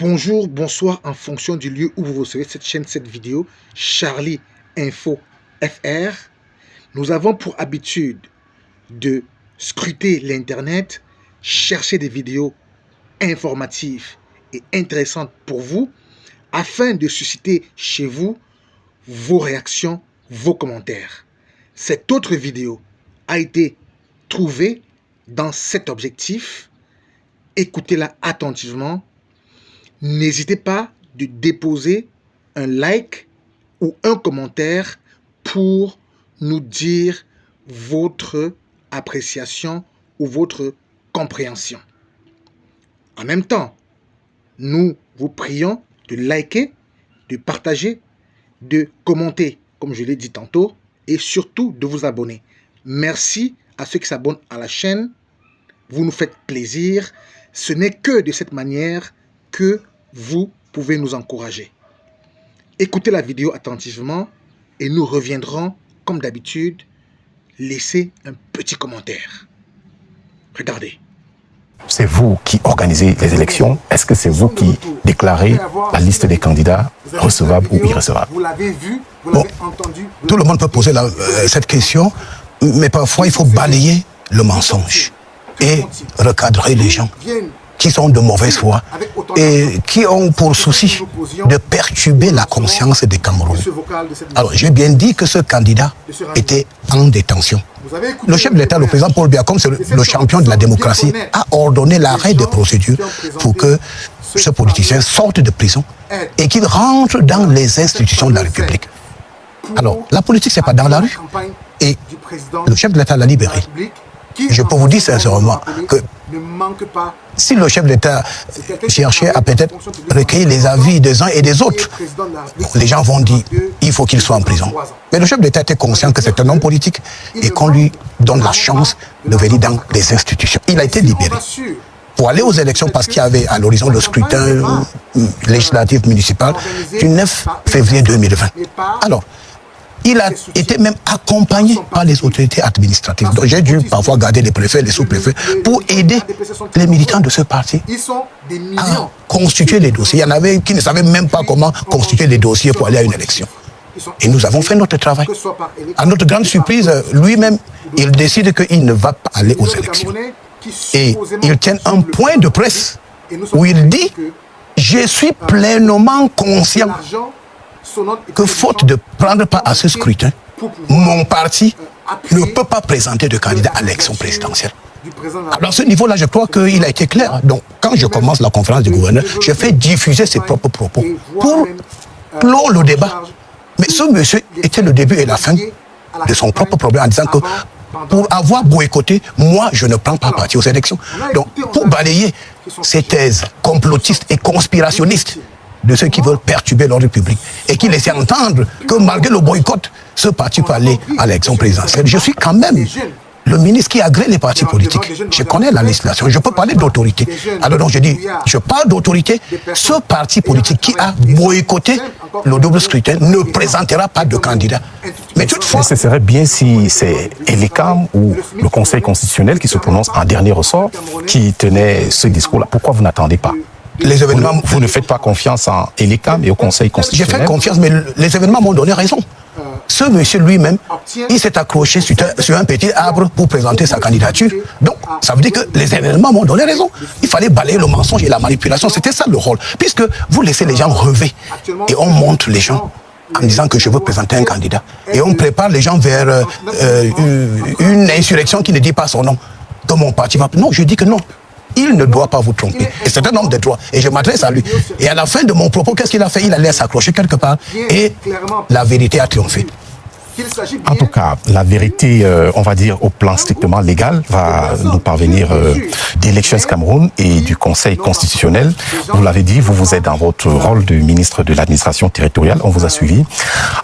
Bonjour, bonsoir en fonction du lieu où vous recevez cette chaîne, cette vidéo, Charlie Info FR. Nous avons pour habitude de scruter l'internet, chercher des vidéos informatives et intéressantes pour vous, afin de susciter chez vous vos réactions, vos commentaires. Cette autre vidéo a été trouvée dans cet objectif. Écoutez-la attentivement. N'hésitez pas de déposer un like ou un commentaire pour nous dire votre appréciation ou votre compréhension. En même temps, nous vous prions de liker, de partager, de commenter, comme je l'ai dit tantôt, et surtout de vous abonner. Merci à ceux qui s'abonnent à la chaîne. Vous nous faites plaisir. Ce n'est que de cette manière que vous pouvez nous encourager. Écoutez la vidéo attentivement et nous reviendrons, comme d'habitude, laisser un petit commentaire. Regardez. C'est vous qui organisez les élections. Est-ce que c'est vous qui déclarez la liste des candidats recevables ou irrecevables? Vous l'avez vu, vous l'avez entendu. Tout le monde peut poser cette question, mais parfois il faut balayer le mensonge et recadrer les gens qui sont de mauvaise foi et qui ont pour souci de perturber la conscience des Camerounais. Alors, j'ai bien dit que ce candidat était en détention. Le chef de l'État, le président Paul Biya, comme c'est le champion de la démocratie, a ordonné l'arrêt des procédures pour que ce politicien sorte de prison et qu'il rentre dans les institutions de la République. Alors, la politique, c'est pas dans la rue. Et le chef de l'État l'a libéré. Je peux vous dire sincèrement que si le chef d'État cherchait à peut-être recueillir les avis des uns et des autres, les gens vont dire il faut qu'il soit en prison. Mais le chef d'État était conscient que c'est un homme politique et qu'on lui donne la chance de venir dans les institutions. Il a été libéré pour aller aux élections parce qu'il y avait à l'horizon le scrutin législatif municipal du 9 février 2020. Alors, il a été même accompagné par les autorités administratives. Donc j'ai dû parfois garder les préfets, les sous-préfets pour aider les militants de ce parti à constituer les dossiers. Il y en avait qui ne savaient même pas comment constituer les dossiers pour aller à une élection. Et nous avons fait notre travail. À notre grande surprise, lui-même, il décide qu'il ne va pas aller aux élections. Et il tient un point de presse où il dit « Je suis pleinement conscient que faute de prendre part à ce scrutin, mon parti ne peut pas présenter de candidat à l'élection présidentielle. » Alors à ce niveau-là, je crois qu'il a été clair. Donc, quand je commence la conférence du gouverneur, je fais diffuser ses propres propos pour clore le débat. Mais ce monsieur était le début et la fin de son propre problème en disant que pour avoir boycotté, moi, je ne prends pas parti aux élections. Donc, pour balayer ces thèses complotistes et conspirationnistes de ceux qui veulent perturber l'ordre public et qui laissent entendre que malgré le boycott, ce parti peut aller à l'élection présidentielle. Je suis quand même le ministre qui agrée les partis politiques. Je connais la législation, je peux parler d'autorité. Alors donc je dis, je parle d'autorité, ce parti politique qui a boycotté le double scrutin ne présentera pas de candidat. Mais toutefois... Ce serait bien si c'est ELECAM ou le Conseil constitutionnel qui se prononce en dernier ressort qui tenait ce discours-là. Pourquoi vous n'attendez pas? Les événements, vous ne faites pas confiance en ELECAM et au Conseil constitutionnel? J'ai fait confiance, mais les événements m'ont donné raison. Ce monsieur lui-même, il s'est accroché sur un petit arbre pour présenter sa candidature. Donc, ça veut dire que les événements m'ont donné raison. Il fallait balayer le mensonge et la manipulation. C'était ça le rôle. Puisque vous laissez les gens rêver et on montre les gens en disant que je veux présenter un candidat. Et on prépare les gens vers une insurrection qui ne dit pas son nom. Que mon parti va... Non, je dis que non. Il ne doit pas vous tromper. Et c'est un homme de droit. Et je m'adresse à lui. Et à la fin de mon propos, qu'est-ce qu'il a fait? Il allait s'accrocher quelque part. Et la vérité a triomphé. En tout cas, la vérité, on va dire, au plan strictement légal, va nous parvenir d'Elections Cameroun et du Conseil constitutionnel. Vous l'avez dit, vous êtes dans votre rôle de ministre de l'administration territoriale. On vous a suivi.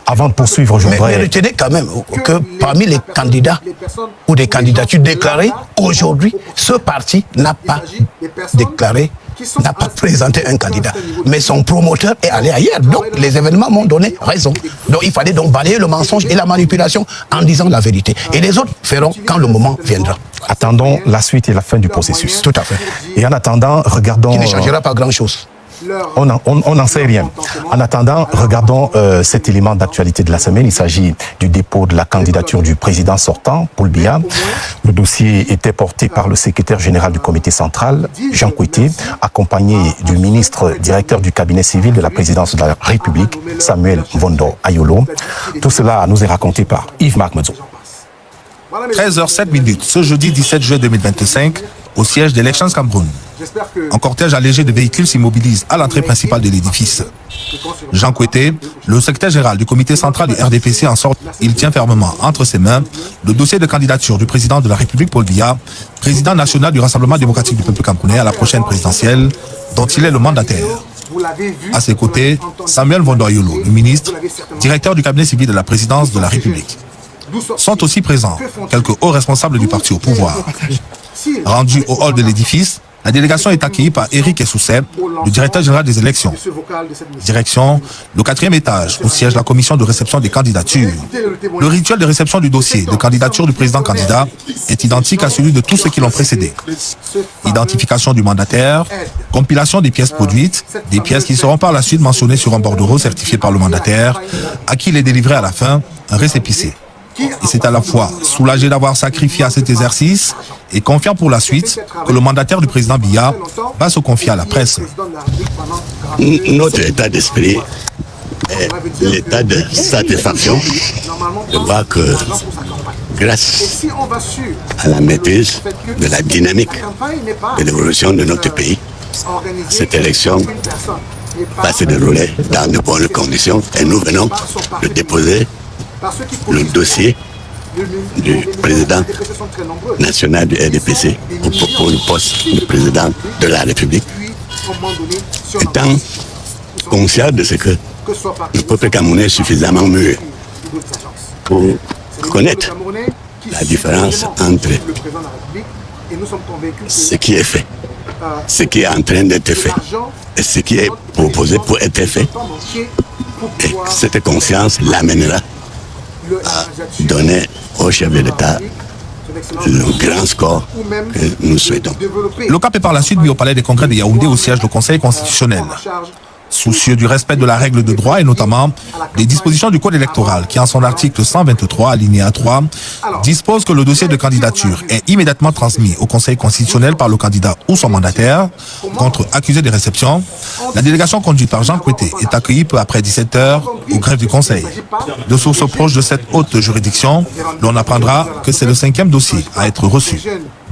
Avant de poursuivre, je voudrais... Mais retenez quand même que parmi les candidats ou des candidatures déclarées, aujourd'hui, ce parti n'a pas déclaré, n'a pas présenté un candidat. Mais son promoteur est allé ailleurs. Donc, les événements m'ont donné raison. Donc, il fallait donc balayer le mensonge et la manipulation en disant la vérité. Et les autres feront quand le moment viendra. Attendons la suite et la fin du processus. Tout à fait. Et en attendant, regardons... Qui ne changera pas grand-chose. On n'en sait rien. En attendant, regardons cet élément d'actualité de la semaine. Il s'agit du dépôt de la candidature du président sortant, Paul Biya. Le dossier était porté par le secrétaire général du comité central, Jean Kouité, accompagné du ministre directeur du cabinet civil de la présidence de la République, Samuel Mvondo Ayolo. Tout cela nous est raconté par Yves-Marc Medzo. 13h07, ce jeudi 17 juillet 2025, au siège d'Elections Cameroun. Un cortège allégé de véhicules s'immobilise à l'entrée principale de l'édifice. Jean Kouité, le secrétaire général du comité central du RDPC, en sorte, il tient fermement entre ses mains le dossier de candidature du président de la République, Paul Biya, président national du Rassemblement démocratique du peuple camerounais à la prochaine présidentielle, dont il est le mandataire. À ses côtés, Samuel Mvondo Ayolo, le ministre, directeur du cabinet civil de la présidence de la République. Sont aussi présents quelques hauts responsables du parti au pouvoir. Rendu au hall de l'édifice, la délégation est accueillie par Éric Essoussé, le directeur général des élections. Direction, le 4e étage, au siège de la commission de réception des candidatures. Le rituel de réception du dossier de candidature du président candidat est identique à celui de tous ceux qui l'ont précédé. Identification du mandataire, compilation des pièces produites, des pièces qui seront par la suite mentionnées sur un bordereau certifié par le mandataire, à qui il est délivré à la fin un récépissé. Et c'est à la fois soulagé d'avoir sacrifié à cet exercice et confiant pour la suite que le mandataire du président Biya va se confier à la presse. Notre état d'esprit est l'état de satisfaction de voir que grâce à la maîtrise de la dynamique de l'évolution de notre pays, cette élection va se dérouler dans de bonnes conditions et nous venons de déposer le dossier du président national du RDPC pour le poste de président de la République, étant conscient de ce que le peuple camerounais est suffisamment mûr pour connaître la différence entre ce qui est fait, ce qui est en train d'être fait et ce qui est proposé pour être fait. Et cette conscience l'amènera à donner au chef de l'État le grand score que nous souhaitons. Le cap est par la suite mis au palais des congrès de Yaoundé au siège du Conseil constitutionnel. Soucieux du respect de la règle de droit et notamment des dispositions du Code électoral qui, en son article 123, alinéa 3, dispose que le dossier de candidature est immédiatement transmis au Conseil constitutionnel par le candidat ou son mandataire contre accusé de réception. La délégation conduite par Jean Kouité est accueillie peu après 17h au greffe du Conseil. De sources proches de cette haute juridiction, l'on apprendra que c'est le 5e dossier à être reçu.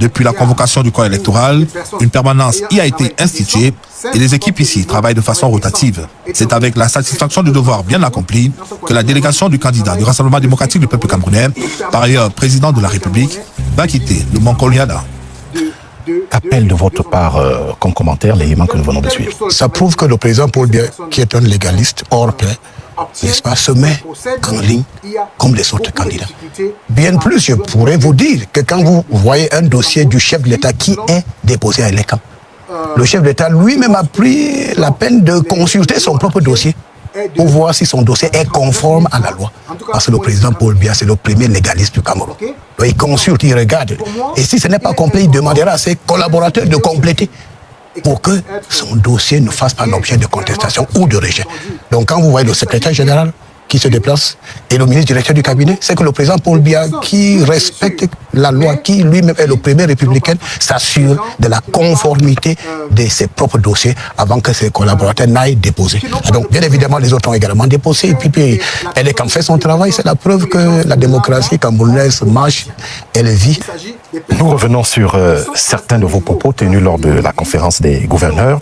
Depuis la convocation du corps électoral, une permanence y a été instituée et les équipes ici travaillent de façon rotative. C'est avec la satisfaction du devoir bien accompli que la délégation du candidat du Rassemblement démocratique du peuple camerounais, par ailleurs président de la République, va quitter le Mont Koliada. Qu'appelle de votre part comme commentaire l'élément que nous venons de suivre? Ça prouve que le président Paul Biya, qui est un légaliste hors pair, n'est-ce pas, se met en ligne comme les autres candidats. Bien plus, je pourrais vous dire que quand vous voyez un dossier du chef de l'État qui est déposé à l'ECAM, le chef d'État lui-même a pris la peine de consulter son propre dossier pour voir si son dossier est conforme à la loi. Parce que le président Paul Biya, c'est le premier légaliste du Cameroun. Donc il consulte, il regarde. Et si ce n'est pas complet, il demandera à ses collaborateurs de compléter pour que son dossier ne fasse pas l'objet de contestation ou de rejet. Donc quand vous voyez le secrétaire général qui se déplace et le ministre directeur du cabinet, c'est que le président Paul Biya, qui respecte la loi, qui lui-même est le premier républicain, s'assure de la conformité de ses propres dossiers avant que ses collaborateurs n'aillent déposer. Donc bien évidemment, les autres ont également déposé. Et puis elle est quand fait son travail. C'est la preuve que la démocratie camerounaise marche, elle vit. Nous revenons sur certains de vos propos tenus lors de la conférence des gouverneurs.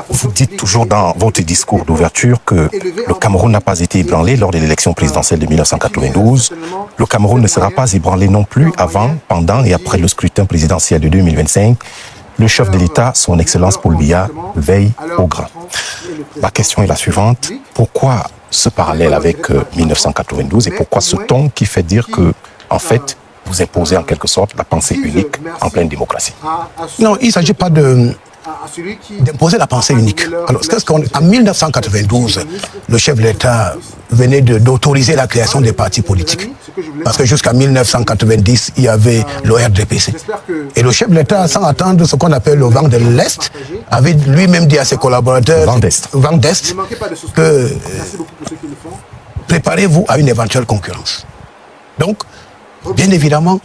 Vous dites toujours dans votre discours d'ouverture que le Cameroun n'a pas été ébranlé lors de l'élection présidentielle de 1992. Le Cameroun ne sera pas ébranlé non plus avant, pendant et après le scrutin présidentiel de 2025. Le chef de l'État, son Excellence Paul Biya, veille au grain. Ma question est la suivante. Pourquoi ce parallèle avec 1992 et pourquoi ce ton qui fait dire que, en fait, vous imposez en quelque sorte la pensée unique en pleine démocratie? Non, il ne s'agit pas d'imposer la pensée unique. Alors, en 1992, le chef de l'État venait d'autoriser la création des partis politiques. Parce que jusqu'à 1990, il y avait l'ORDPC. Et le chef de l'État, sans attendre ce qu'on appelle le vent de l'Est, avait lui-même dit à ses collaborateurs, vent d'Est, que préparez-vous à une éventuelle concurrence. Donc, bien évidemment,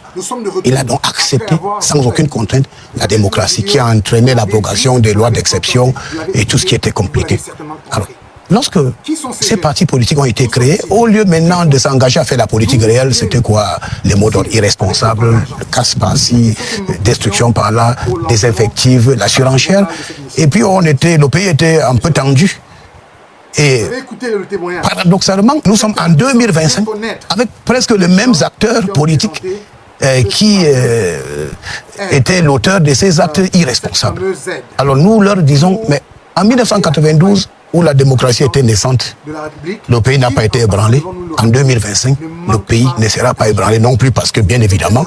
il a donc accepté, sans aucune contrainte, la démocratie qui a entraîné l'abrogation des lois d'exception et tout ce qui était compliqué. Alors, lorsque ces partis politiques ont été créés, au lieu maintenant de s'engager à faire la politique réelle, c'était quoi? Les mots d'ordre irresponsables, casse par-ci, destruction par-là, des effectifs, la surenchère. Et puis le pays était un peu tendu. Et paradoxalement, nous sommes en 2025 avec presque les mêmes acteurs politiques qui étaient l'auteur de ces actes irresponsables. Alors nous leur disons, mais en 1992, où la démocratie était naissante, le pays n'a pas été ébranlé. En 2025, le pays ne sera pas ébranlé non plus parce que, bien évidemment,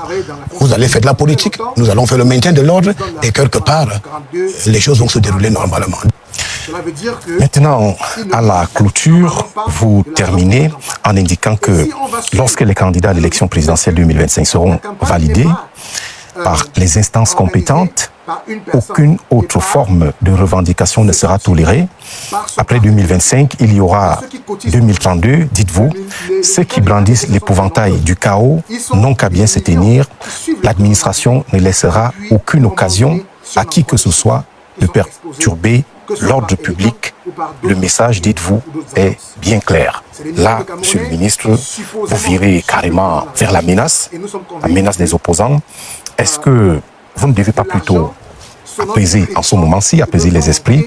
vous allez faire de la politique, nous allons faire le maintien de l'ordre et quelque part, les choses vont se dérouler normalement. Maintenant, à la clôture, vous terminez en indiquant que lorsque les candidats à l'élection présidentielle 2025 seront validés par les instances compétentes, aucune autre forme de revendication ne sera tolérée. Après 2025, il y aura 2032, dites-vous, ceux qui brandissent l'épouvantail du chaos n'ont qu'à bien se tenir. L'administration ne laissera aucune occasion à qui que ce soit de perturber l'ordre public. Le message, dites-vous, est bien clair. Là, Monsieur le ministre, vous virez carrément vers la menace des opposants. Est-ce que vous ne devez pas plutôt apaiser en ce moment-ci, apaiser les esprits,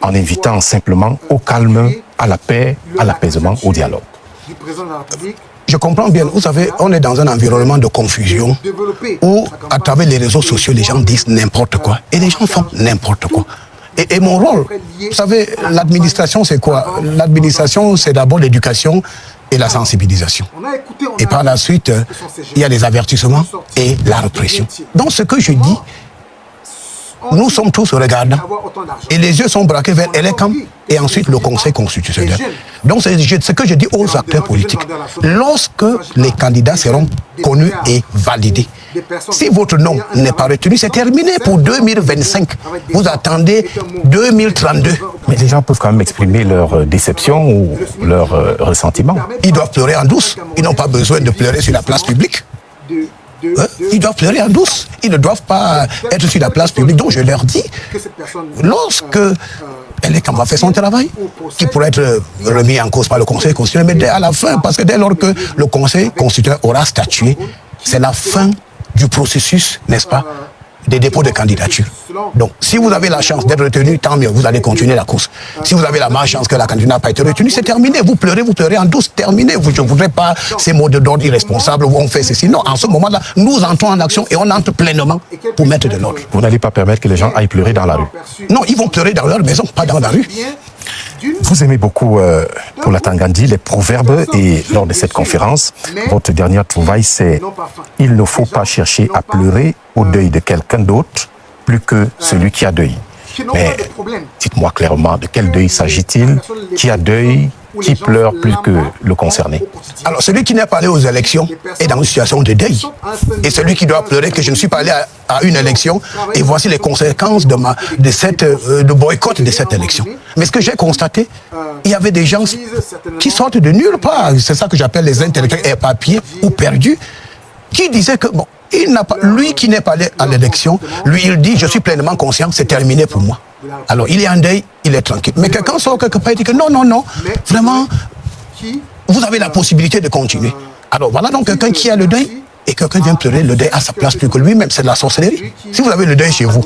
en invitant simplement au calme, à la paix, à l'apaisement, au dialogue? Je comprends bien. Vous savez, on est dans un environnement de confusion où, à travers les réseaux sociaux, les gens disent n'importe quoi. Et les gens font n'importe quoi. Et mon rôle, vous savez, l'administration, c'est quoi? L'administration, c'est d'abord l'éducation et la sensibilisation. Et par la suite, il y a les avertissements et la répression. Donc, ce que je dis, nous sommes tous regardants et les yeux sont braqués vers Elekam et ensuite le Conseil constitutionnel. Donc c'est ce que je dis aux acteurs politiques. Lorsque les candidats seront connus et validés, si votre nom n'est pas retenu, c'est terminé pour 2025. Vous attendez 2032. Mais les gens peuvent quand même exprimer leur déception ou leur ressentiment. Ils doivent pleurer en douce. Ils n'ont pas besoin de pleurer sur la place publique. Ils doivent pleurer en douce. Ils ne doivent pas être sur la place publique. Donc je leur dis, lorsque Elekam va faire son travail, qui pourrait être remis en cause par le Conseil constitutionnel, mais à la fin, parce que dès lors que le Conseil constitutionnel aura statué, c'est la fin du processus, n'est-ce pas, des dépôts de candidature. Donc, si vous avez la chance d'être retenu, tant mieux, vous allez continuer la course. Si vous avez la malchance que la candidature n'a pas été retenue, c'est terminé. Vous pleurez en douce, terminé. Je ne voudrais pas ces mots d'ordre irresponsables où on fait ceci. Non, en ce moment-là, nous entrons en action et on entre pleinement pour mettre de l'ordre. Vous n'allez pas permettre que les gens aillent pleurer dans la rue? Non, ils vont pleurer dans leur maison, pas dans la rue. Vous aimez beaucoup, pour la Tangandi, les proverbes et lors de cette conférence, votre dernière trouvaille, c'est « Il ne faut pas chercher à pleurer au deuil de quelqu'un d'autre plus que celui qui a deuil ». Mais dites-moi clairement, de quel deuil s'agit-il? Qui a deuil? Qui pleure plus que le concerné? Alors, celui qui n'est pas allé aux élections est dans une situation de deuil. Et celui qui doit pleurer que je ne suis pas allé à une élection, et voici les conséquences de boycott de cette élection. Mais ce que j'ai constaté, il y avait des gens qui sortent de nulle part, c'est ça que j'appelle les intellectuels éparpillés ou perdus, qui disaient que, bon, lui qui n'est pas allé à l'élection, lui il dit, je suis pleinement conscient, c'est terminé pour moi. Alors, il est en deuil, il est tranquille. Mais quelqu'un sort quelque part et dit que non, vraiment, vous avez la possibilité de continuer. Alors, voilà donc quelqu'un qui a le deuil et quelqu'un vient pleurer le deuil à sa place plus que lui-même. C'est de la sorcellerie. Si vous avez le deuil chez vous,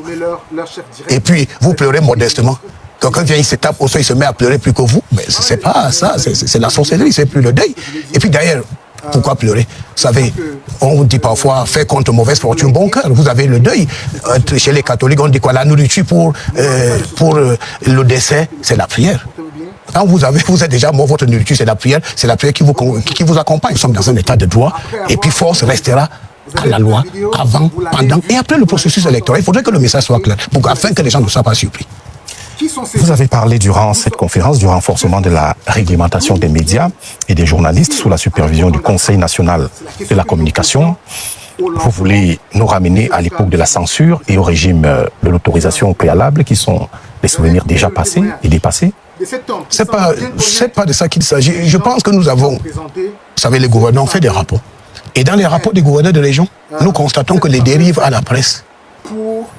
et puis vous pleurez modestement, quelqu'un vient, il se tape au sol, il se met à pleurer plus que vous, mais c'est pas ça, c'est la sorcellerie, c'est plus le deuil. Et puis d'ailleurs, pourquoi pleurer? Vous savez, on vous dit parfois, fait contre mauvaise fortune, bon cœur. Vous avez le deuil. Chez les catholiques, on dit quoi? La nourriture pour le décès, c'est la prière. Quand vous êtes déjà mort, votre nourriture, c'est la prière qui vous accompagne. Nous sommes dans un état de droit. Et puis force restera à la loi, avant, pendant et après le processus électoral. Il faudrait que le message soit clair, afin que les gens ne soient pas surpris. Vous avez parlé durant cette conférence du renforcement de la réglementation des médias et des journalistes sous la supervision du Conseil national de la communication. Vous voulez nous ramener à l'époque de la censure et au régime de l'autorisation préalable qui sont des souvenirs déjà passés et dépassés? C'est pas de ça qu'il s'agit. Je pense que nous avons, vous savez, les gouverneurs ont fait des rapports. Et dans les rapports des gouverneurs de région, nous constatons que les dérives à la presse,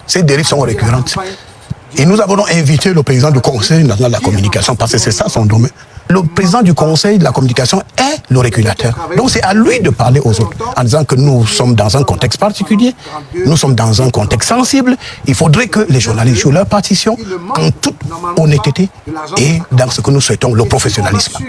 ces dérives sont récurrentes. Et nous avons invité le président du Conseil national de la communication, parce que c'est ça son domaine. Le président du Conseil de la communication est le régulateur. Donc c'est à lui de parler aux autres, en disant que nous sommes dans un contexte particulier, nous sommes dans un contexte sensible. Il faudrait que les journalistes jouent leur partition en toute honnêteté et dans ce que nous souhaitons, le professionnalisme.